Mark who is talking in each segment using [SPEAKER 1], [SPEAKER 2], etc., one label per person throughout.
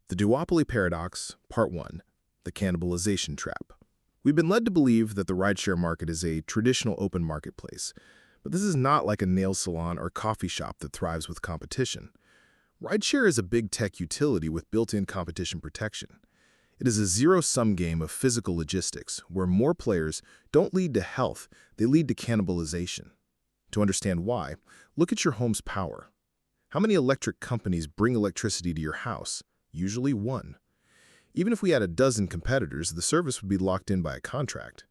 [SPEAKER 1] The Duopoly Paradox, Part 1, The Cannibalization Trap. We've been led to believe that the rideshare market is a traditional open marketplace, but this is not like a nail salon or coffee shop that thrives with competition. Rideshare is a big tech utility with built-in competition protection. It is a zero-sum game of physical logistics, where more players don't lead to health, they lead to cannibalization. To understand why, look at your home's power. How many electric companies bring electricity to your house? Usually one. Even if we had a dozen competitors, the service would be locked in by a contract.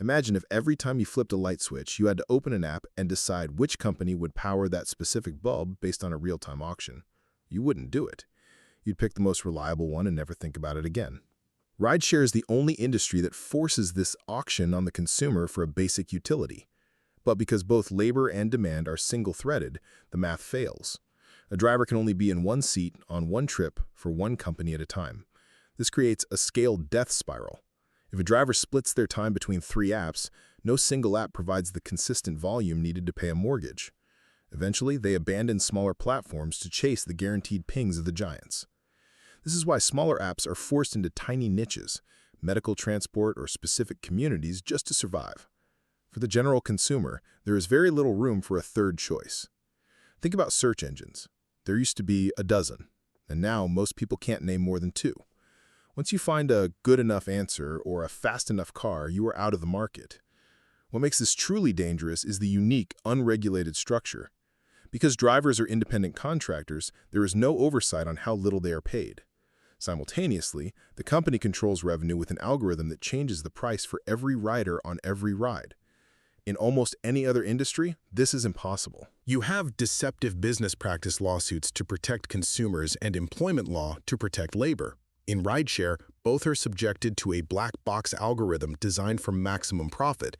[SPEAKER 1] Imagine if every time you flipped a light switch, you had to open an app and decide which company would power that specific bulb based on a real-time auction. You wouldn't do it. You'd pick the most reliable one and never think about it again. Rideshare is the only industry that forces this auction on the consumer for a basic utility. But because both labor and demand are single-threaded, the math fails. A driver can only be in one seat on one trip for one company at a time. This creates a scaled death spiral. If a driver splits their time between 3 apps, no single app provides the consistent volume needed to pay a mortgage. Eventually, they abandon smaller platforms to chase the guaranteed pings of the giants. This is why smaller apps are forced into tiny niches, medical transport or specific communities just to survive. For the general consumer, there is very little room for a third choice. Think about search engines. There used to be a dozen, and now most people can't name more than 2. Once you find a good enough answer or a fast enough car, you are out of the market. What makes this truly dangerous is the unique, unregulated structure. Because drivers are independent contractors, there is no oversight on how little they are paid. Simultaneously, the company controls revenue with an algorithm that changes the price for every rider on every ride. In almost any other industry, this is impossible.
[SPEAKER 2] You have deceptive business practice lawsuits to protect consumers and employment law to protect labor. In rideshare, both are subjected to a black box algorithm designed for maximum profit.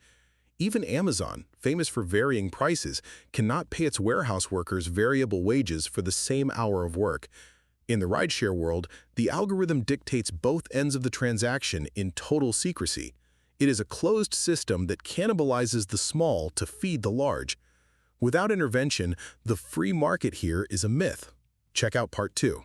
[SPEAKER 2] Even Amazon, famous for varying prices, cannot pay its warehouse workers variable wages for the same hour of work. In the rideshare world, the algorithm dictates both ends of the transaction in total secrecy. It is a closed system that cannibalizes the small to feed the large. Without intervention, the free market here is a myth. Check out Part 2.